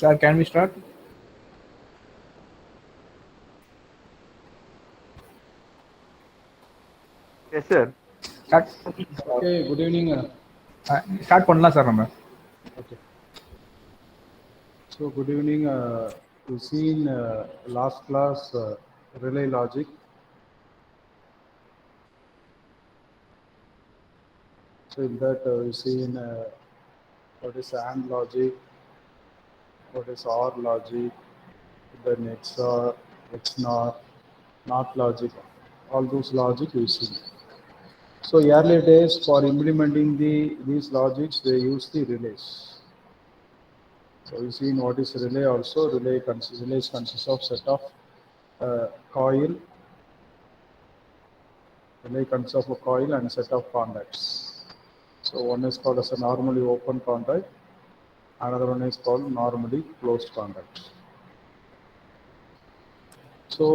Sir, can we start? Yes, sir. Start. Okay, good evening. Start பண்ணலாம் sir நம்ம. Okay. So good evening. We've seen last class relay logic. So in that we've seen what is AND logic, what is OR logic, then XOR, XNOR, NOT logic, all those logic we've seen. So earlier days for implementing these logics they use the relays. So we've seen what is relay also. Relays consists of set of coil. Relay consists of a coil and set of contacts. So one is called as a normally open contact, another one is called normally closed contact. So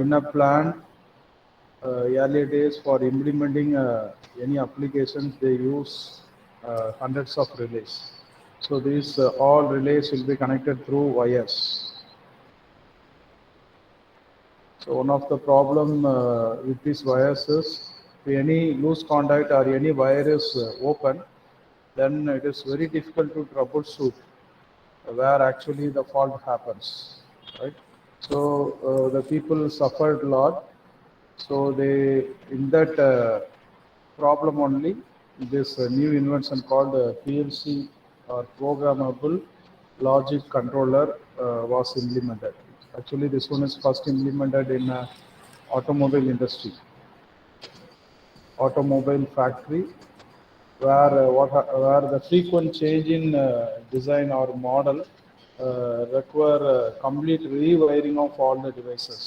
in a plant, earlier days for implementing any applications, they use hundreds of relays. So these all relays will be connected through wires. So one of the problem with these wires is if any loose contact or any wire is open, then it is very difficult to troubleshoot where actually the fault happens, right? So the people suffered a lot. So they, in that problem only, this new invention called PLC or programmable logic controller was implemented. Actually, this one is first implemented in automobile industry, automobile factory, where the frequent change in design or model require complete rewiring of all the devices.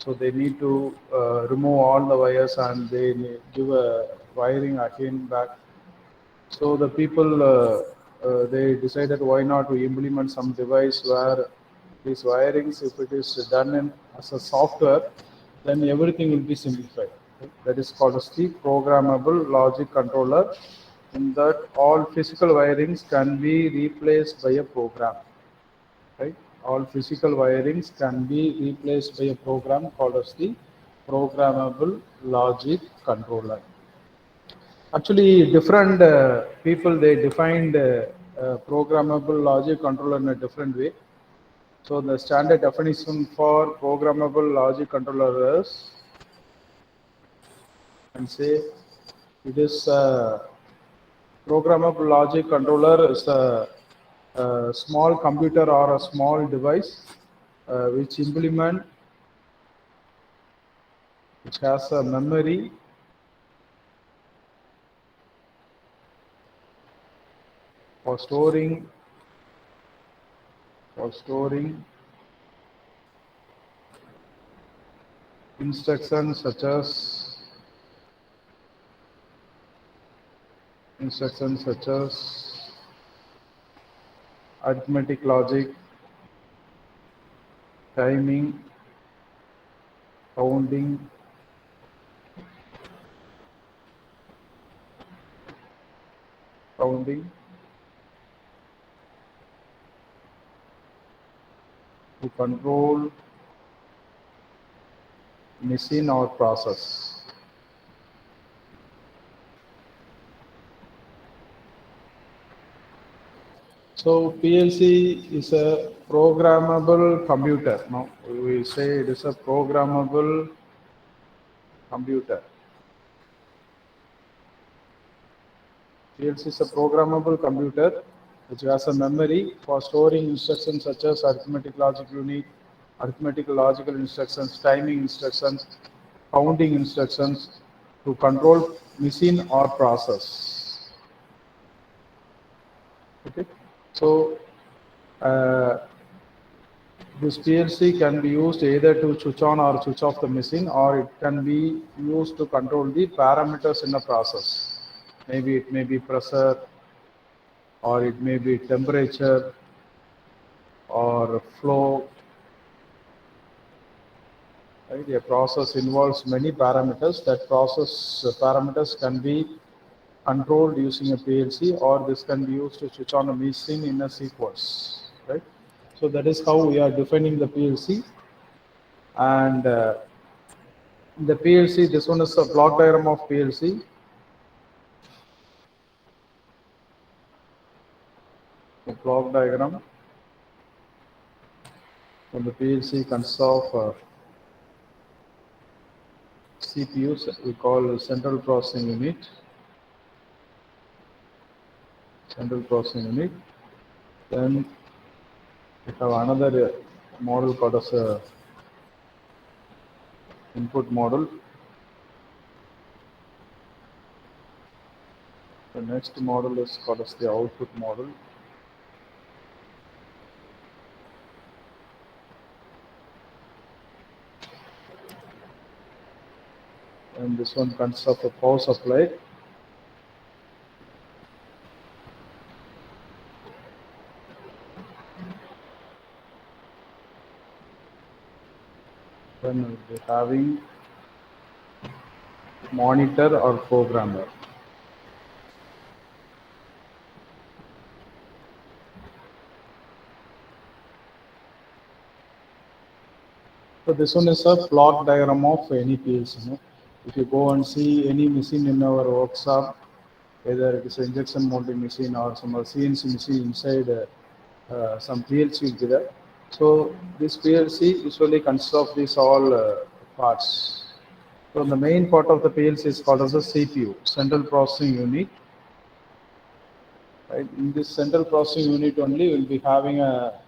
So they need to remove all the wires and they give a wiring again back. So the people they decided why not to implement some device where these wirings, if it is done in as a software, then everything will be simplified. That is called as the programmable logic controller. In that all physical wirings can be replaced by a program. Right? All physical wirings can be replaced by a program called as the programmable logic controller. Actually, different people they defined programmable logic controller in a different way. So the standard definition for programmable logic controller is, and say it is programmable logic controller is a small computer or a small device which has a memory for storing instructions such as arithmetic logic, timing, counting, to control machine or process. So PLC is a programmable computer. No, we say it is a programmable computer. PLC is a programmable computer which has a memory for storing instructions such as arithmetic logic unit, arithmetic logical instructions, timing instructions, counting instructions to control machine or process. Okay, so this PLC can be used either to switch on or switch off the machine, or it can be used to control the parameters in a process. Maybe it may be pressure, or it may be temperature, or flow. Right? A process involves many parameters. That process parameters can be controlled using a PLC, or this can be used to switch on a machine in a sequence. right? So that is how we are defining the PLC. And the PLC, this one is a block diagram of PLC. The block diagram. And the PLC consists of CPUs, we call central processing unit. Central processing unit. Then we have another model called as a input model. The next model is called as the output model. And this one consists of a power supply. Then we'll be having monitor or programmer. So this one is a block diagram of any PLC. If you go and see any machine in our workshop, whether it is an injection molding machine or some CNC machine inside some PLC will be there. So this PLC usually consists of these all parts. So the main part of the PLC is called as a CPU, Central Processing Unit. Right? In this Central Processing Unit only, we'll be having a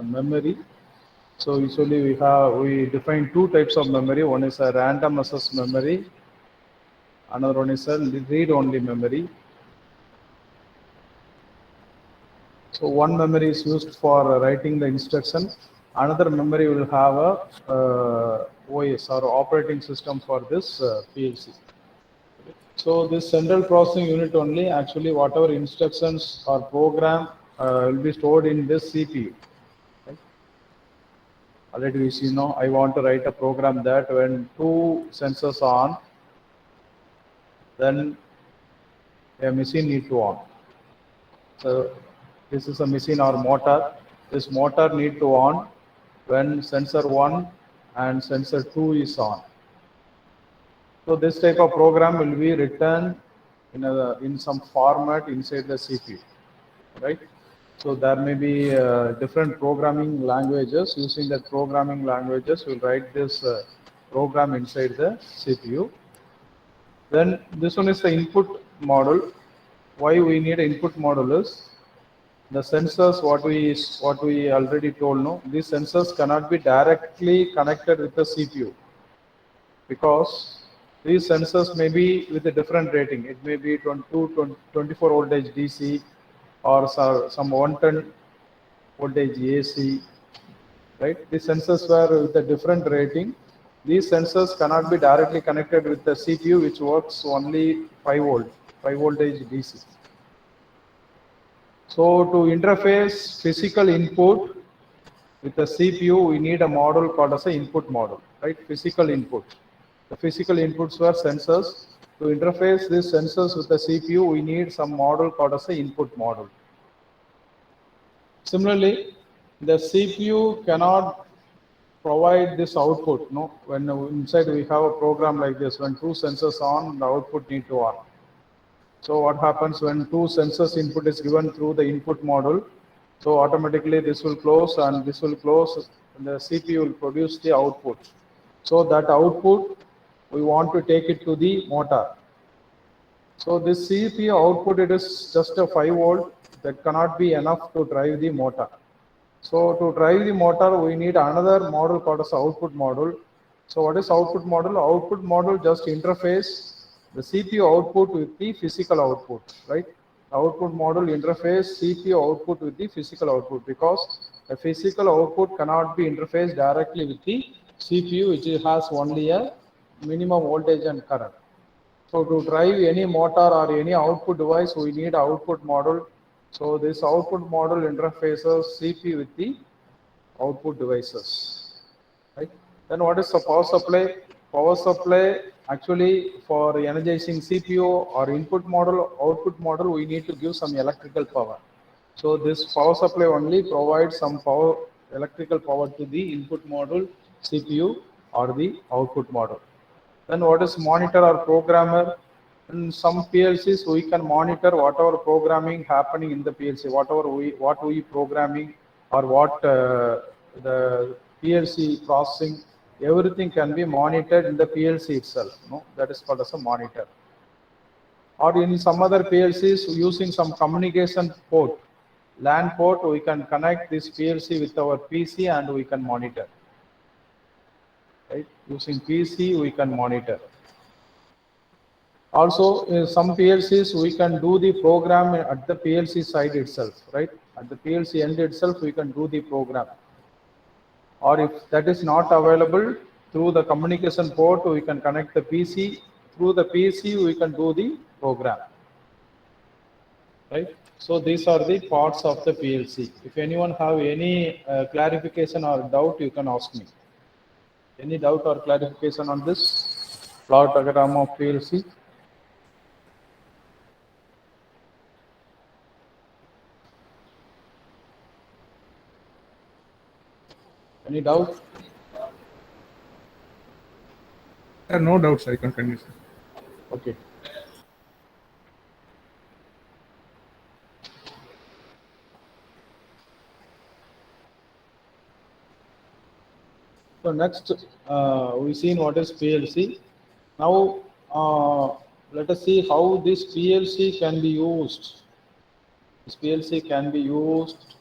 memory. So usually we define two types of memory. One is a random access memory. Another one is a read-only memory. So one memory is used for writing the instruction. Another memory will have a OS or operating system for this PLC. So this central processing unit only, actually whatever instructions or program will be stored in this CPU. Right? Already we see now, I want to write a program that when two sensors are on, then a machine need to on. So this is a machine or motor. This motor need to on when sensor 1 and sensor 2 is on. So this type of program will be written in some format inside the CPU, right? So there may be different programming languages. Using that programming languages, we'll write this program inside the CPU. Then this one is the input model. Why we need an input model is the sensors, what we already told, no, these sensors cannot be directly connected with the CPU because these sensors may be with a different rating. It may be 24 voltage DC or some 110 voltage AC, right? These sensors were with a different rating. These sensors cannot be directly connected with the CPU, which works only 5 voltage DC. So to interface physical input with the CPU, we need a model called as an input model, right? Physical input. The physical inputs were sensors. To interface these sensors with the CPU, we need some model called as an input model. Similarly, the CPU cannot provide this output. No, when inside we have a program like this, when two sensors on, the output need to on. So what happens when two sensors input is given through the input model? So automatically this will close and this will close, and the CPU will produce the output. So that output, we want to take it to the motor. So this CPU output, it is just a 5 volt, that cannot be enough to drive the motor. So to drive the motor, we need another model called as output model. So what is output model? Output model just interface the CPU output with the physical output, right? Output model interface CPU output with the physical output because the physical output cannot be interfaced directly with the CPU, which has only a minimum voltage and current. So to drive any motor or any output device, we need output model. So this output model interfaces CPU with the output devices, right? Then what is the power supply? Power supply, actually for energizing CPU or input model, output model, we need to give some electrical power. So this power supply only provides some power, electrical power to the input module, CPU or the output module. Then what is monitor or programmer? In some PLCs we can monitor whatever programming happening in the PLC, what we programming or what the PLC processing, everything can be monitored in the PLC itself. No, that is called as a monitor. Or in some other PLCs using some communication port, LAN port, we can connect this PLC with our PC and we can monitor. Right? Using PC, we can monitor. Also, in some PLCs, we can do the program at the PLC side itself, right? At the PLC end itself, we can do the program. Or if that is not available, through the communication port, we can connect the PC. Through the PC, we can do the program. Right? So these are the parts of the PLC. If anyone have any clarification or doubt, you can ask me. Any doubt or clarification on this plot diagram of PLC? Any doubt? No doubts, I can continue, sir. Okay. So next, we've seen what is PLC. Now, let us see how this PLC can be used. This PLC can be used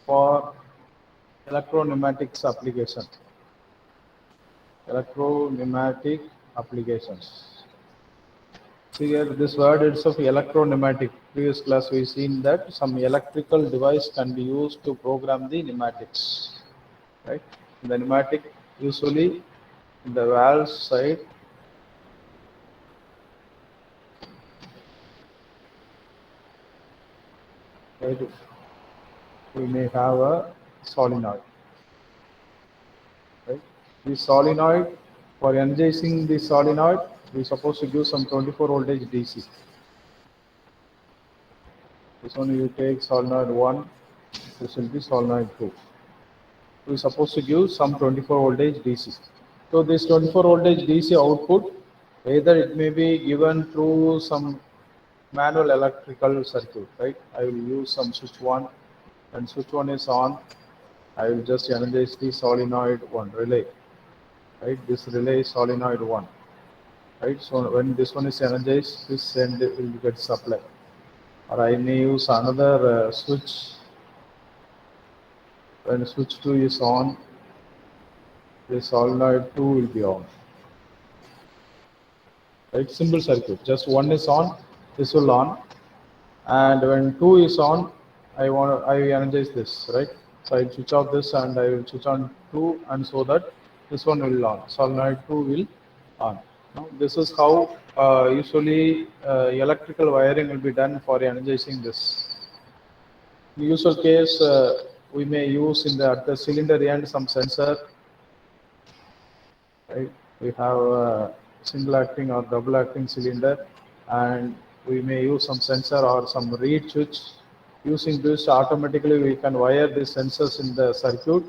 for electro-pneumatics application. Electro-pneumatic applications. See here, this word itself, electro-pneumatic. Previous class we've seen that some electrical device can be used to program the pneumatics. Right? The pneumatic usually in the valve side, right, we may have a solenoid. Right? The solenoid, for energizing the solenoid, we supposed to give some 24 voltage DC. This one you take solenoid 1, this will be solenoid 2. We supposed to give some 24 voltage DC. So this 24 voltage DC output, either it may be given through some manual electrical circuit, right? I will use some switch 1, and switch 1 is on, I will just energize the solenoid 1 relay, right? This relay is solenoid 1, right? So when this one is energized, this end will get supply. Or I may use another switch. When switch 2 is on, the solenoid 2 will be on. Right? Simple circuit. Just one is on, this will on, and when 2 is on, I energize this, right? So I switch off this and I will switch on 2, and so that this one will on. Solenoid 2 will on. Now, this is how usually electrical wiring will be done for energizing this. In the usual case, we may use at the cylinder end some sensor. Right? We have a single acting or double acting cylinder, and we may use some sensor or some reed switch. Using this, automatically we can wire the sensors in the circuit,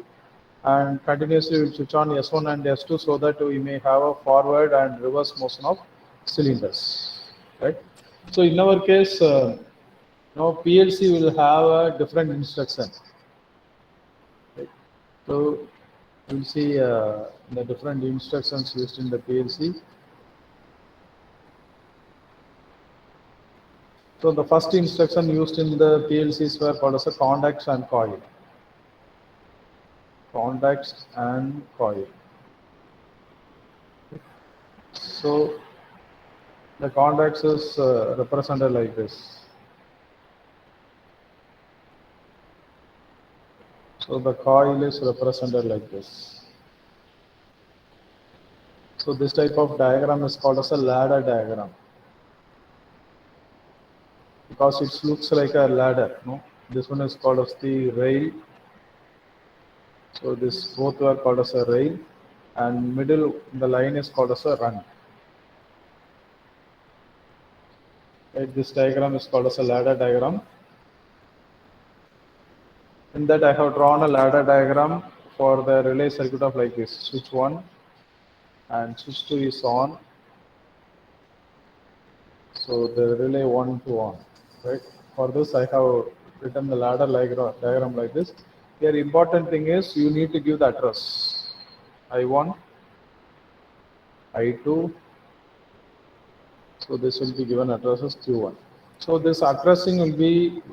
and continuously we will switch on S1 and S2 so that we may have a forward and reverse motion of cylinders. Right? So in our case, now PLC will have a different instruction. Right? So we'll see the different instructions used in the PLC. So the first instruction used in the PLCs were called as a contacts and coil. Contacts and coil. So the contacts is represented like this. So the coil is represented like this. So this type of diagram is called as a ladder diagram, because it looks like a ladder. No, this one is called as the rail. So this both are called as a rail, and middle the line is called as a run. Right, this diagram is called as a ladder diagram. In that I have drawn a ladder diagram for the relay circuit of like this. Switch 1 and switch 2 is on. So the relay 1 to on, right? For this I have written the ladder diagram like this. Here important thing is you need to give the address. I1, I2. So this will be given address as Q1. So this addressing will be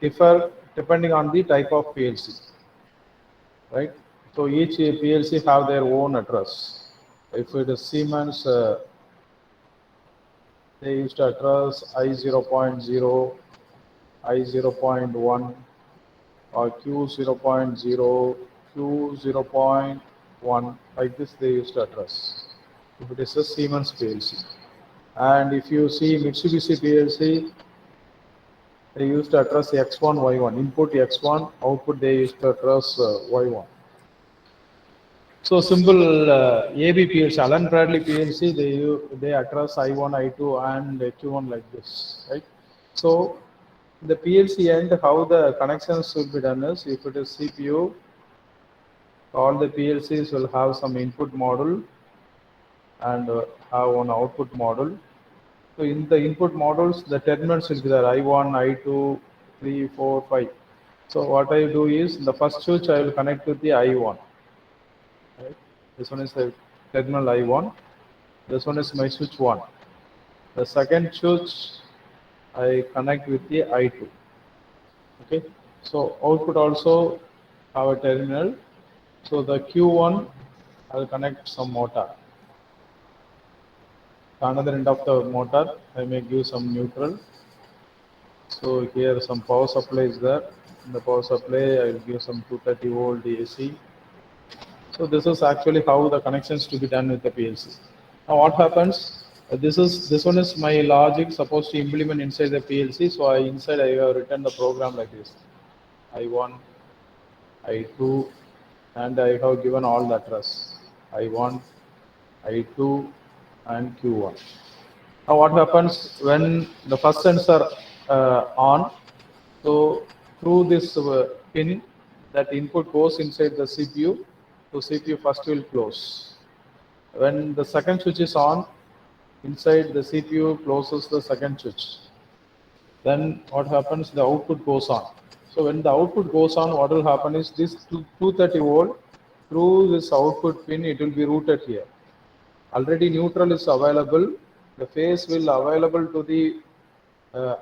differ depending on the type of PLC, right? So each PLC have their own address. If it is Siemens, they used to address I0.0, I0.1, or Q0.0, Q0.1, like this they used to address, if it is a Siemens PLC. And if you see Mitsubishi PLC, they used to address X1, Y1, input X1, output they used to address Y1. So simple AB PLC, Allen Bradley PLC, they address I1, I2, and Q1 like this, right? So the PLC end, how the connections will be done is, if it is CPU, all the PLCs will have some input module and have one output module. So in the input modules, the terminals will be there, I1, I2, 3, 4, 5. So what I do is, in the first switch, I will connect with the I1. Right? This one is the terminal I1. This one is my switch 1. The second switch, I connect with the I2. Okay. So output also have a terminal. So the Q1, I will connect some motor. Another end of the motor, I may give some neutral. So here some power supply is there. In the power supply, I will give some 230 volt AC. So this is actually how the connections to be done with the PLC. Now what happens? This one is my logic supposed to implement inside the PLC. So inside I have written the program like this: I1, I2, and I have given all the address: I1, I2, and Q1. Now what happens when the first sensor on? So through this pin, that input goes inside the CPU. So CPU first will close. When the second switch is on, inside the CPU closes the second switch. Then what happens? The output goes on. So when the output goes on, what will happen is this 230 volt through this output pin, it will be routed here. Already neutral is available. The phase will available to the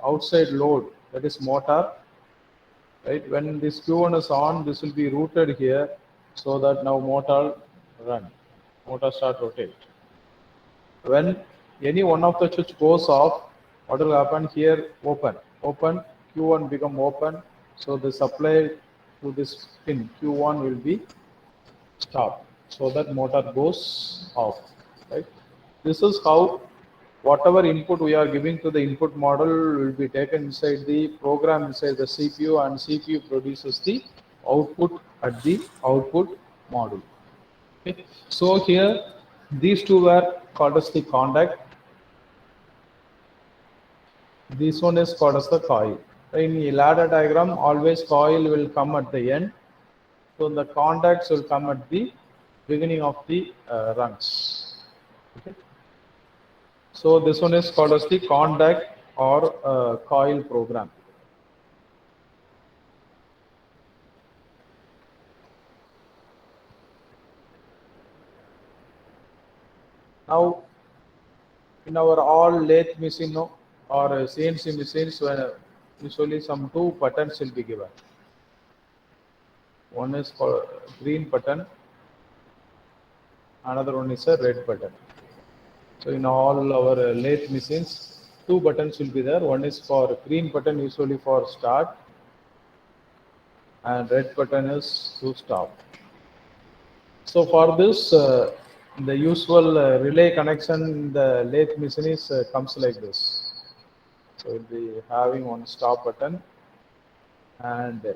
outside load, that is motor. Right? When this Q1 is on, this will be routed here, so that now motor run, motor start rotate. When any one of the switch goes off, what will happen here? Open, Q1 become open, so the supply to this pin Q1 will be stopped, so that motor goes off. Right? This is how whatever input we are giving to the input model will be taken inside the program inside the CPU, and CPU produces the output at the output module. Okay. So here these two were called as the contact. This one is called as the coil. In the ladder diagram, always coil will come at the end. So the contacts will come at the beginning of the runs. Okay. So this one is called as the contact or coil program. Now, in our all lathe machine or CNC machines, usually some two buttons will be given. One is called green button, another one is a red button. So in all our lathe machines, two buttons will be there. One is for green button, usually for start, and red button is to stop. So for this, the usual relay connection in the lathe machine is comes like this. So we'll be having one stop button and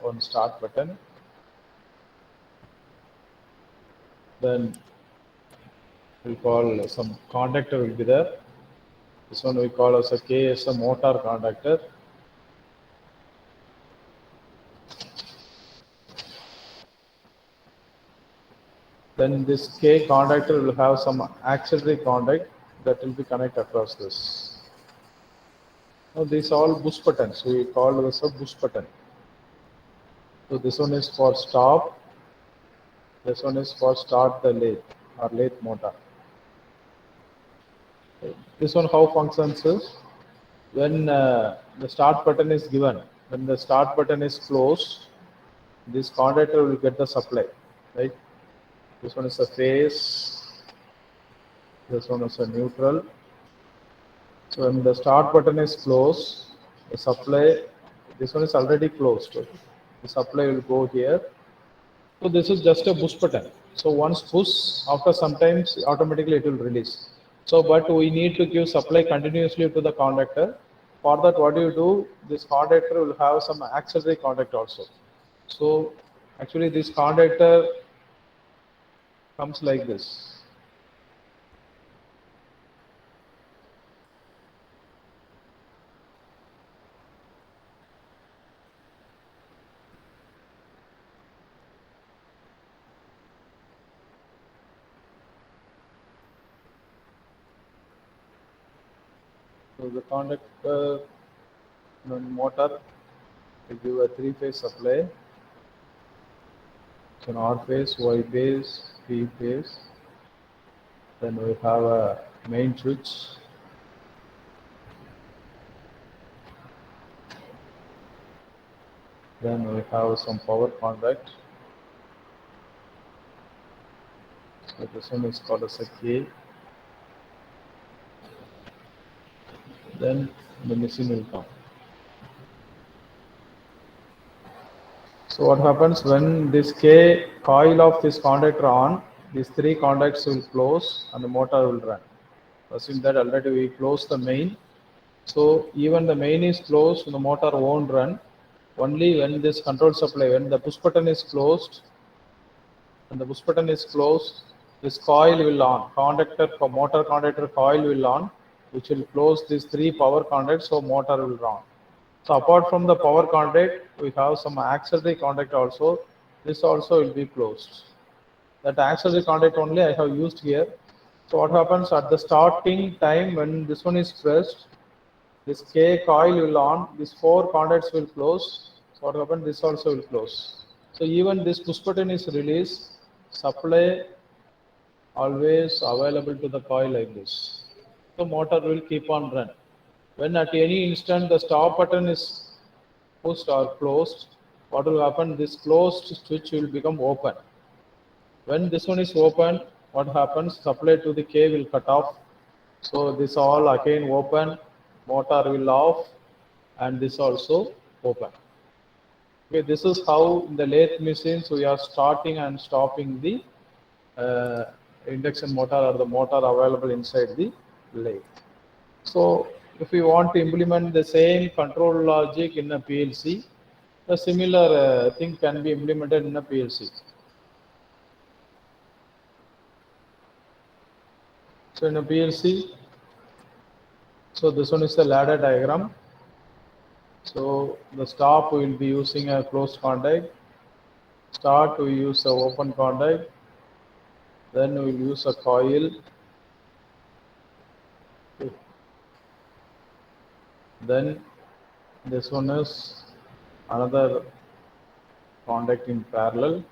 one start button. Then we'll call some contactor will be there. This one we call as a KSM motor contactor. Then this K contactor will have some auxiliary contact that will be connected across this. Now these all push buttons. We call this a push button. So this one is for stop. This one is for start the lathe or lathe motor. This one how functions is when the start button is given. When the start button is closed, this contactor will get the supply, right? This one is a phase. This one is a neutral. So when the start button is closed, the supply, this one is already closed. The supply will go here. So this is just a push button. So once push, after sometimes automatically it will release. So but we need to give supply continuously to the contactor. For that, what do you do? This contactor will have some auxiliary contact also. So actually this contactor comes like this. So the contactor motor will give a three-phase supply. So an R phase, Y phase, P phase. Then we have a main switch. Then we have some power contact. So this one is called as a K. Then the machine will come. So what happens when this K coil of this contactor on, these three contacts will close and the motor will run. Assume that already we close the main. So even the main is closed, the motor won't run. Only when this control supply, when the push button is closed, when the push button is closed, this coil will on. Contactor, motor contactor coil will on, which will close these three power contacts, so motor will run. So apart from the power contact, we have some auxiliary contact also. This also will be closed. That auxiliary contact only I have used here. So what happens at the starting time when this one is pressed, this K coil will on, these four contacts will close. So what happens? This also will close. So even this push button is released, supply always available to the coil like this. The motor will keep on run. When at any instant the stop button is pushed or closed, what will happen? This closed switch will become open. When this one is open, what happens? Supply to the K will cut off. So this all again open, motor will off, and this also open. Okay, this is how in the lathe machines we are starting and stopping the uh, induction motor or the motor available inside the lathe. So if we want to implement the same control logic in a PLC, a similar thing can be implemented in a PLC. So in a PLC, so this one is the ladder diagram. So the stop we will be using a closed contact. Start we use a open contact. Then we will use a coil. Then this one is another contact in parallel.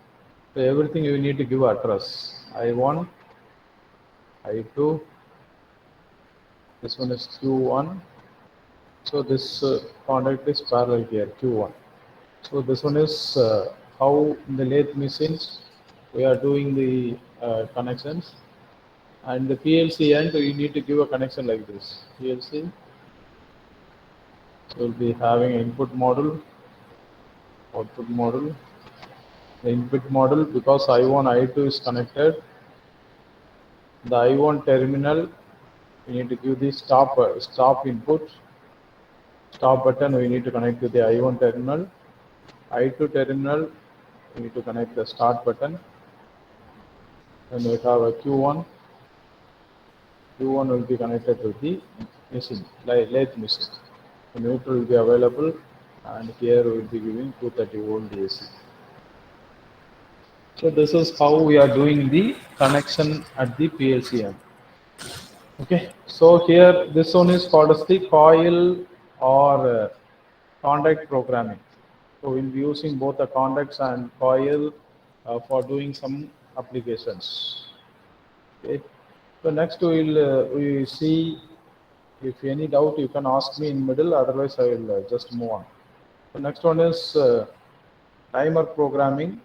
So everything you need to give address. I1, I2. This one is Q1. So this contact is parallel here, Q1. So this one is how in the lathe machines we are doing the connections. And the PLC end, you need to give a connection like this. PLC will be having input module, output module. The input module, because I1, I2 is connected, the I1 terminal, we need to give the stop input. Stop button, we need to connect to the I1 terminal. I2 terminal, we need to connect the start button. Then we have a Q1. Q1 will be connected to the machine, lathe machine. The neutral will be available, and here we will be giving 230 volt AC. So this is how we are doing the connection at the PLC end. Okay, so here this one is called as the coil or contact programming. So we'll be using both the contacts and coil for doing some applications. Okay. So next we see, if any doubt you can ask me in middle, otherwise I will just move on. The next one is timer programming.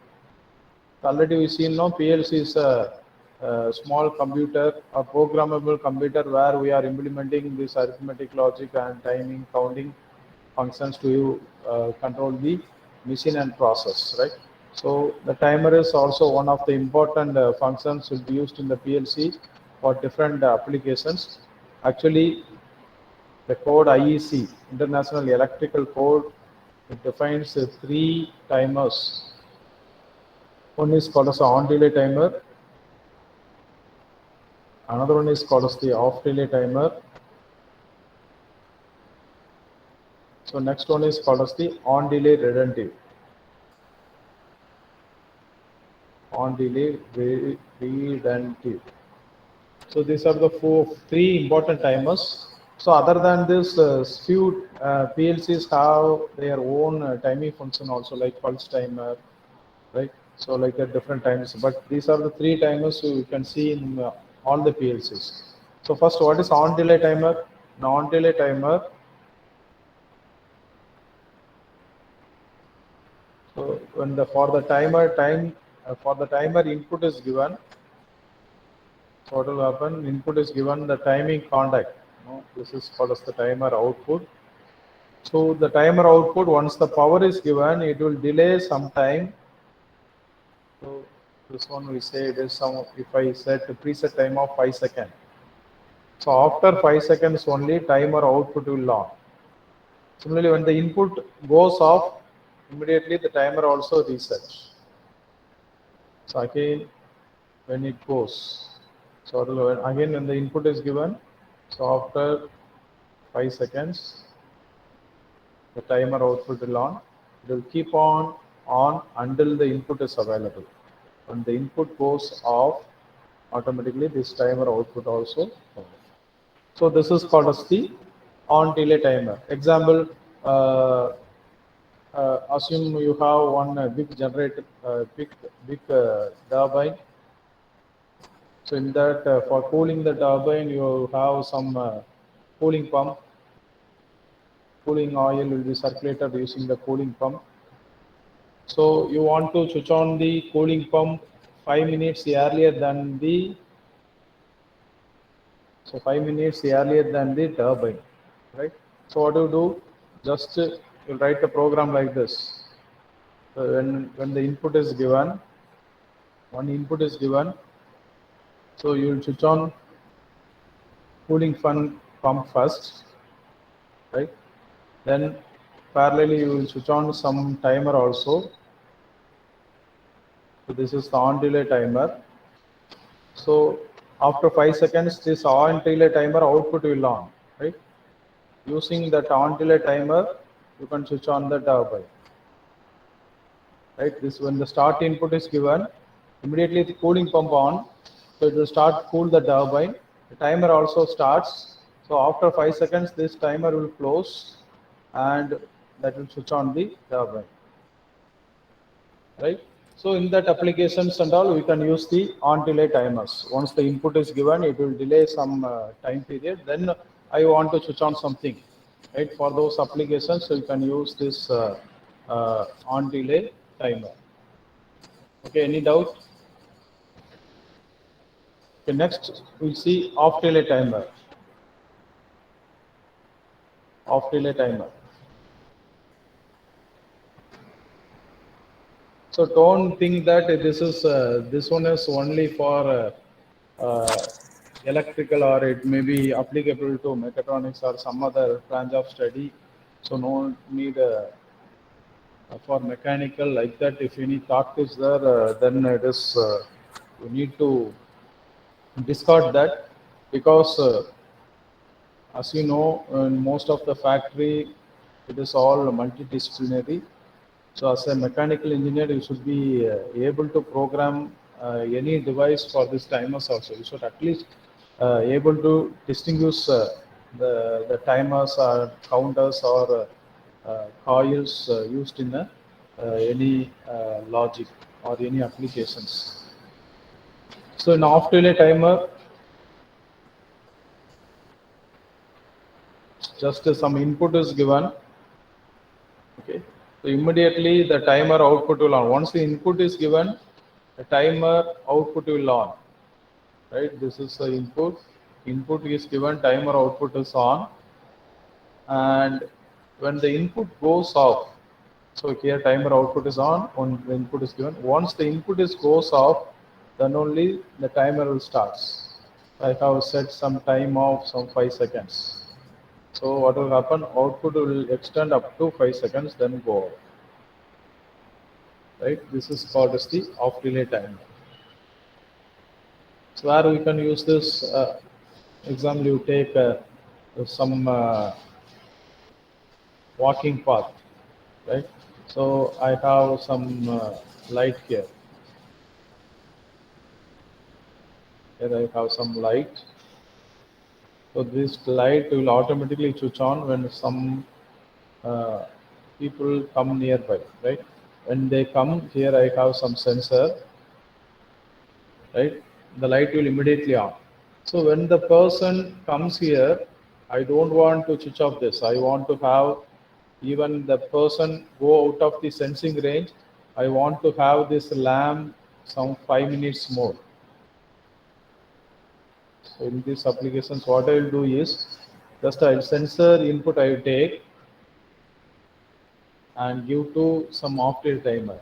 Already we seen now PLC is a small computer, a programmable computer where we are implementing this arithmetic logic and timing counting functions to control the machine and process, right? So the timer is also one of the important functions will be used in the PLC for different applications. Actually, the code IEC, International Electrical Code, it defines three timers. One is called as on delay timer, another one is called as the off delay timer. So next one is called as the on delay redundant. On delay redundant. So these are the three important timers. So other than this, few PLCs have their own timing function also, like pulse timer, right? So like at different times, but these are the three timers you can see in all the PLCs. So first, what is on delay timer? An on delay timer. So when the for the timer input is given, so what will happen? Input is given the timing contact. This is called as the timer output. So the timer output, once the power is given, it will delay some time. So this one we say it is some, if I set the preset time of 5 seconds. So after 5 seconds only timer output will on. Similarly, when the input goes off, immediately the timer also resets. So again, when it goes, so again when the input is given, so after 5 seconds, the timer output will on. It will keep on until the input is available. When the input goes off, automatically this timer output also off. So this is called as the on delay timer. Example, assume you have one big generator, big turbine. So in that, for cooling the turbine, you have some cooling pump. Cooling oil will be circulated using the cooling pump. So you want to switch on the cooling pump 5 minutes earlier than the 5 minutes earlier than the turbine, right? So what do you do? Just you write a program like this. So when the input is given, one input is given, so you will switch on cooling pump first, right? Then parallelly you will switch on some timer also. So this is the on delay timer. So after 5 seconds, this on delay timer output will on, right? Using that on delay timer, you can switch on the turbine, right? This when the start input is given, immediately the cooling pump on, so it will start cool the turbine. The timer also starts. So after 5 seconds, this timer will close, and that will switch on the turbine, right? So in that applications and all, we can use the on delay timers. Once the input is given, it will delay some time period. Then I want to switch on something, right? For those applications, so you can use this on delay timer. Okay, any doubt? Okay, next we'll see off delay timer. Off delay timer. So don't think that this one is only for electrical, or it may be applicable to mechatronics or some other branch of study. So no need for mechanical like that. If any thought is there, then it is you need to discard that, because as you know, in most of the factory, it is all multidisciplinary. So as a mechanical engineer, you should be able to program any device for this timers also. You should at least able to distinguish the timers or counters or coils used in any logic or any applications. So in off delay timer, just some input is given. Okay, so immediately the timer output will on. Once the input is given, the timer output will on. Right, this is the input. Input is given, timer output is on, and when the input goes off, so here timer output is on when the input is given. Once the input is goes off, then only the timer will start. I have set some time of some 5 seconds. So what will happen? Output will extend up to 5 seconds, then go out. Right? This is called as the off delay timer. So where we can use this example, you take some walking path, right? So I have some light here. Here I have some light. So this light will automatically switch on when some uh, people come nearby, right? When they come here, I have some sensor, right? The light will immediately on. So when the person comes here, I don't want to switch off this. I want to have even the person go out of the sensing range. I want to have this lamp some 5 minutes more. So in these applications, what I will do is just a sensor input I will take and give to some off-tail timer.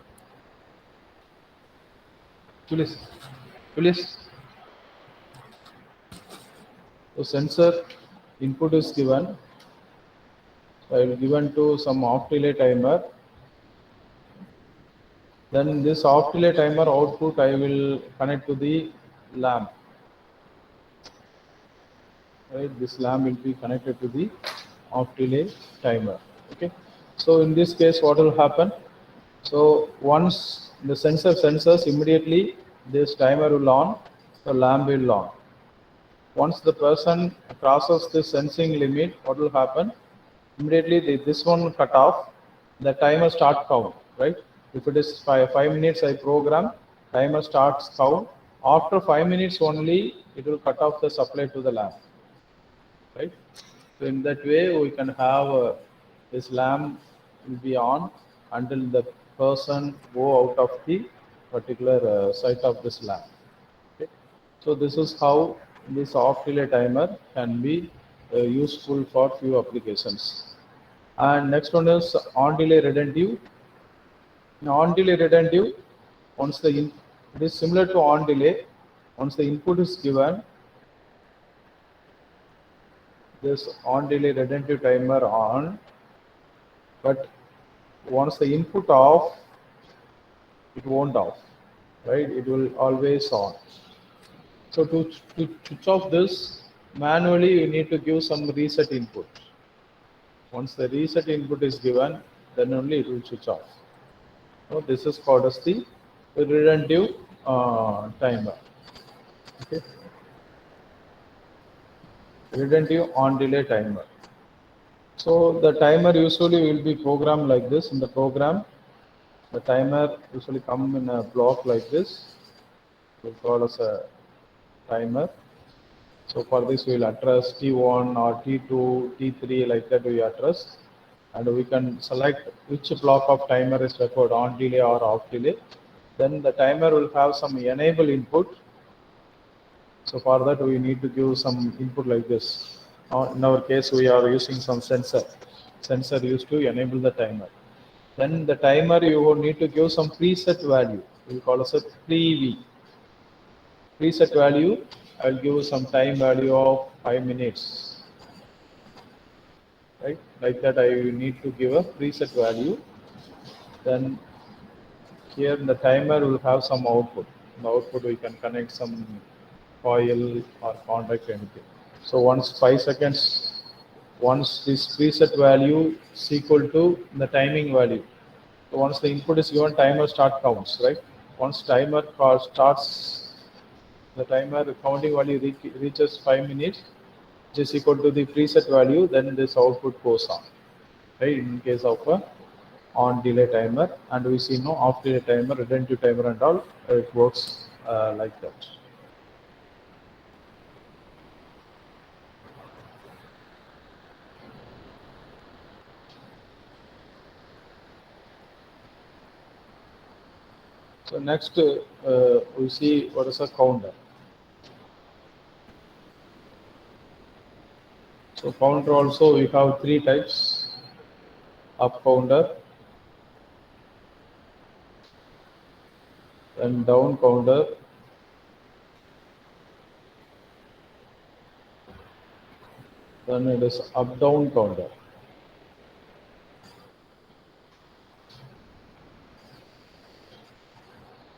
Please, please. So sensor input is given. So I will given to some off delay timer. Then this off delay timer output I will connect to the lamp. Right, this lamp will be connected to the off delay timer. Okay. So in this case, what will happen? So once the sensor senses, immediately this timer will on, the lamp will on. Once the person crosses the sensing limit, what will happen? Immediately this one cut off, the timer start count, right? If it is 5 minutes I program, timer starts count. After 5 minutes only, it will cut off the supply to the lamp, right? So in that way, we can have this lamp will be on until the person go out of the particular site of this lamp. Okay. So this is how this off delay timer can be useful for few applications. And next one is on delay retentive. In on delay retentive, once it is similar to on delay. Once the input is given, this on delay retentive timer on, but once the input off, it won't off, right? It will always on. So to switch off this manually, you need to give some reset input. Once the reset input is given, then only it will switch off. So this is called as the retentive timer. Okay. Retentive on delay timer. So the timer usually will be programmed like this. In the program, the timer usually come in a block like this. We call as a timer. So for this we will address T1 or T2, T3 like that we address, and we can select which block of timer is required, on delay or off delay. Then the timer will have some enable input. So for that we need to give some input like this. In our case we are using some sensor used to enable the timer. Then the timer you will need to give some preset value. We call it a pre-V. Preset value, I'll give some time value of 5 minutes. Right? Like that I need to give a preset value. Then here the timer will have some output. In the output we can connect some coil or contact anything. So once 5 seconds, once this preset value is equal to the timing value. So once the input is given, timer start counts, right? Once timer starts, the timer counting value reaches 5 minutes, which is equal to the preset value, then this output goes on, right? In case of a on delay timer, and we see no off delay timer, retentive timer, and all, it works like that. So next, we see what is a counter. So counter also we have three types: up counter, then down counter, then it is up down counter.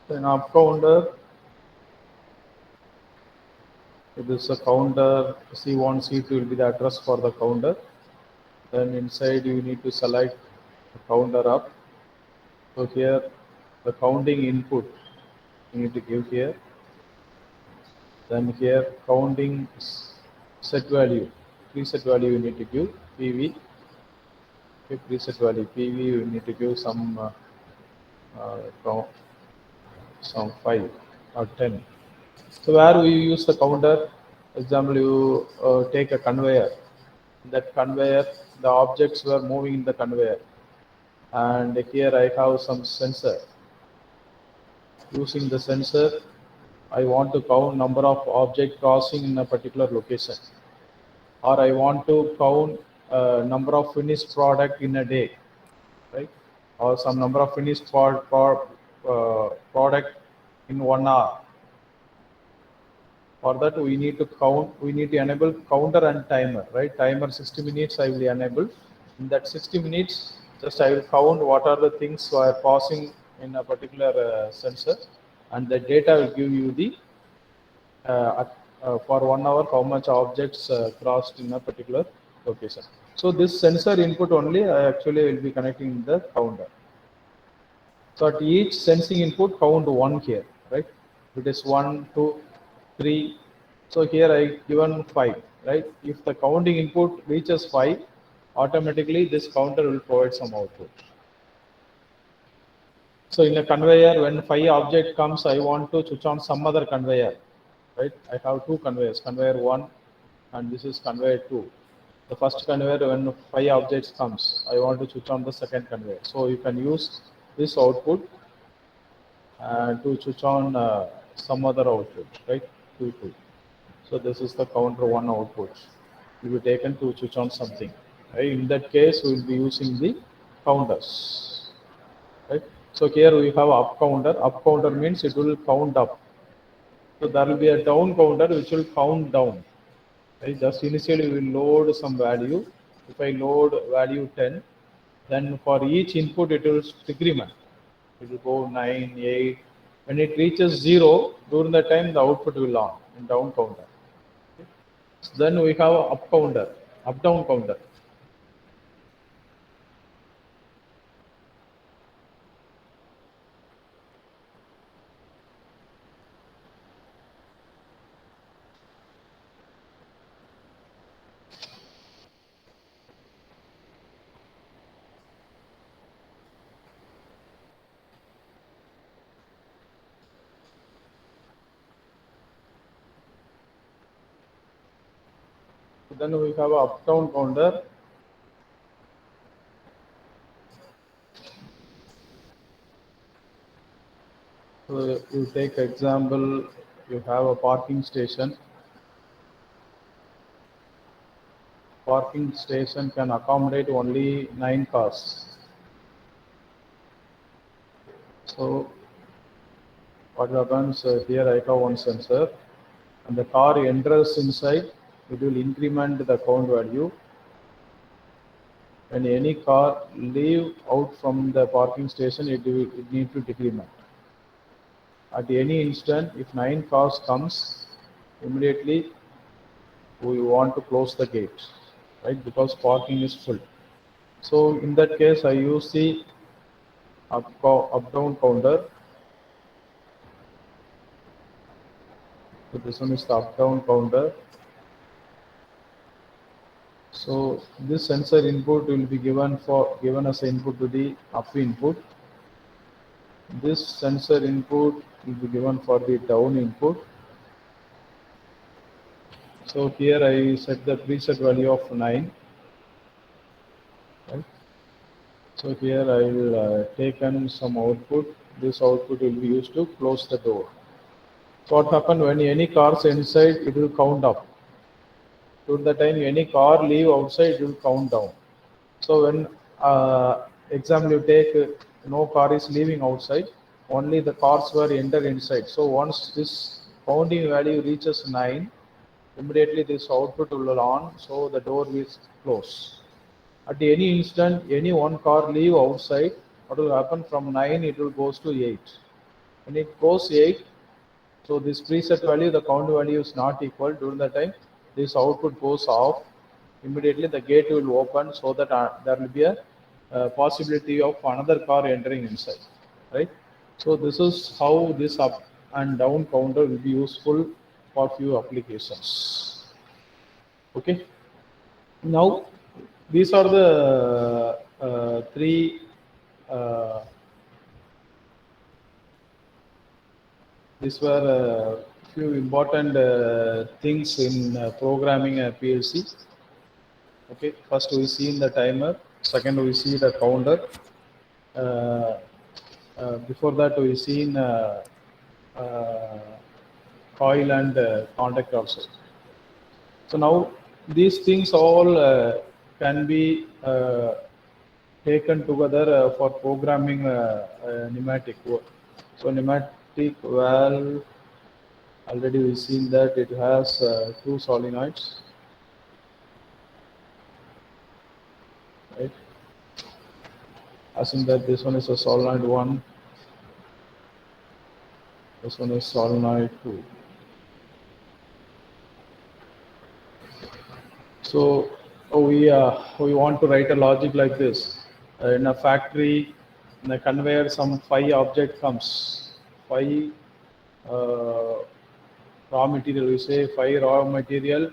Then up counter, it is a counter C1, C2 will be the address for the counter. Then inside you need to select the counter up. So here the counting input you need to give here. Then here counting set value, preset value you need to give PV. Okay, preset value PV you need to give some 5 or 10. So where we use the counter, example you take a conveyor. In that conveyor, the objects were moving in the conveyor, and here I have some sensor. Using the sensor, I want to count number of object crossing in a particular location, or I want to count number of finished product in a day, right? Or some number of finished product in 1 hour. For that, we need to count. We need to enable counter and timer, right? Timer 60 minutes I will enable. In that 60 minutes, just I will count what are the things are passing in a particular sensor, and the data will give you the for 1 hour how much objects crossed in a particular location. So this sensor input only I actually will be connecting the counter. So at each sensing input, count 1 here, right? It is 1, 2, 3. So here I given 5, right? If the counting input reaches 5, automatically this counter will provide some output. So in a conveyor, when 5 object comes, I want to switch on some other conveyor, right? I have 2 conveyors, conveyor 1 and this is conveyor 2. The first conveyor, when 5 objects comes, I want to switch on the second conveyor. So you can use this output to switch on some other output, right? 2, 2. So this is the counter 1 output. Will be taken to switch on something. Right? In that case, we will be using the counters. Right? So here we have up counter. Up counter means it will count up. So there will be a down counter which will count down. Right? Just initially we will load some value. If I load value 10, then for each input it will decrement. It will go 9, 8. When it reaches 0, during the time the output will on in down counter. Then we have up counter, up down counter. Then we have a up down counter. So you take example, you have a parking station. Parking station can accommodate only 9 cars. So what happens here? I have one sensor, and the car enters inside. It will increment the count value. When any car leave out from the parking station, it need to decrement. At any instant, if 9 cars comes, immediately we want to close the gate, right? Because parking is full. So in that case, I use the up down counter. So this one is the up down counter. So this sensor input will be given as input to the up input. This sensor input will be given for the down input. So here I set the preset value of 9. Right? So here I will taken some output. This output will be used to close the door. So what happens when any cars inside, it will count up. To the time any car leave outside, it will count down. So when example you take no car is leaving outside, only the cars were entered inside. So once this counting value reaches 9, immediately this output will on, so the door will close. At any instant, any one car leave outside, what will happen from 9, it will goes to 8. When it goes 8, so this preset value, the count value is not equal. During the time, this output goes off. Immediately the gate will open, so that there will be a possibility of another car entering inside, right? So this is how this up and down counter will be useful for few applications. Okay. Now these are the three these were few important things in programming a PLC. Okay, first we see in the timer, second we see the counter. Before that we see in coil and contact also. So now these things all can be taken together for programming pneumatic work. So pneumatic valve, already we've seen that it has two solenoids, right? Assume that this one is a solenoid 1, this one is solenoid 2. So we want to write a logic like this. In a factory, in a conveyor, some 5 object comes, 5 raw material. We say 5 raw material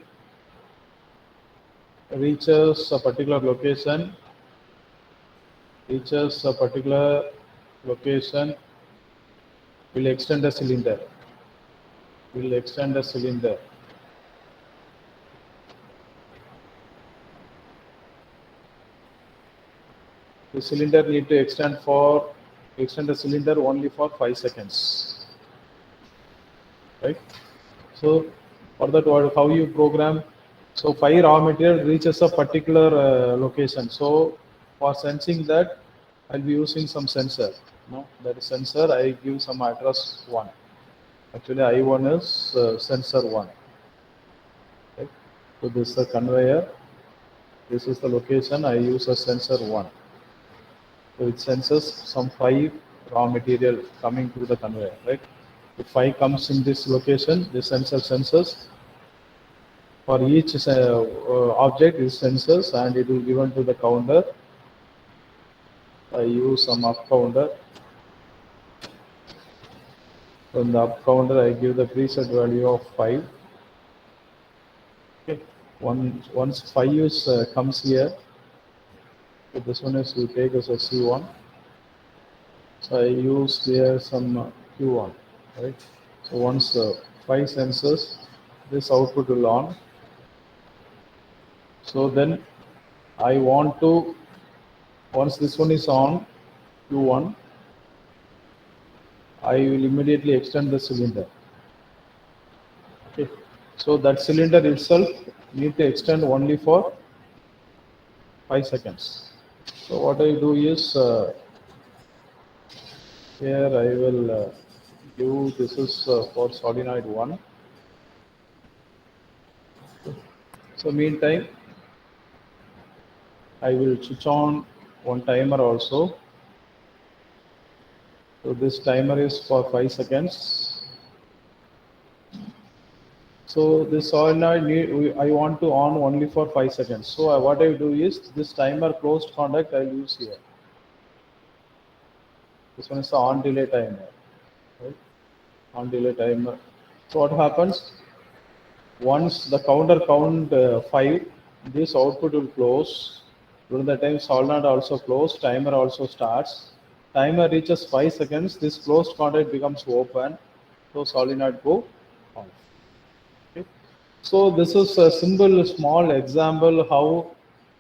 reaches a particular location, will extend the cylinder, The cylinder need to extend the cylinder only for 5 seconds, right? So for that, how you program? So 5 raw material reaches a particular location. So for sensing that, I'll be using some sensor. No, that is sensor. I give some address 1. Actually, I1 is sensor 1. Right? So this is the conveyor. This is the location. I use a sensor 1. So it senses some 5 raw material coming to the conveyor, right? If 5 comes in this location, the sensor senses. For each object is sensors, and it will be given to the counter. I use some up counter. From the up counter, I give the preset value of 5. Okay. Once 5 is comes here, so this one is we take as a C1. So I use here some Q1, right? So once 5 sensors, this output will on. So then I want to, once this one is on, Q1, I will immediately extend the cylinder. Okay. So that cylinder itself need to extend only for 5 seconds. So what I do is, here I will give, this is for solenoid 1. So meantime, I will switch on one timer also. So this timer is for 5 seconds. So this solenoid I want to on only for 5 seconds. So what I do is this timer closed contact I use here. This one is the on delay timer, right? On delay timer. So what happens? Once the counter count 5, this output will close. During the time solenoid also close, timer also starts. Timer reaches 5 seconds, this closed contact becomes open, so solenoid go off. Okay. So this is a simple small example how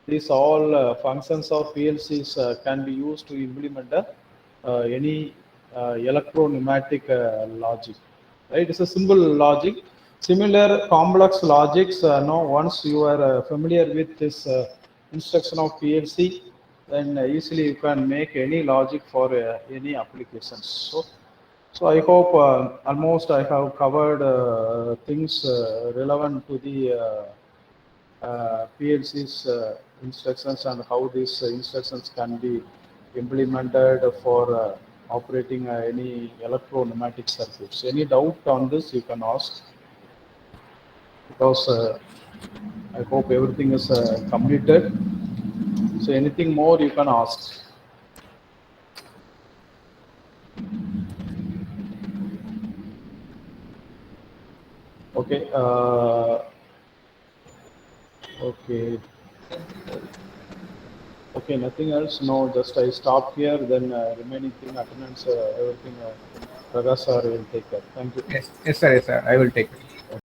these all functions of PLCs can be used to implement any electro-pneumatic logic. Right? It's a simple logic. Similar complex logics, once you are familiar with this instruction of PLC, then easily you can make any logic for any applications. So I hope almost I have covered things relevant to the PLC's instructions and how these instructions can be implemented for operating any electro-pneumatic circuits. Any doubt on this you can ask, because I hope everything is completed. So anything more you can ask. Okay. Okay. Okay, nothing else. No, just I stop here. Then remaining thing, attendance, everything. Prakash sir will take care. Thank you. Yes, yes, sir. Yes, sir. I will take it.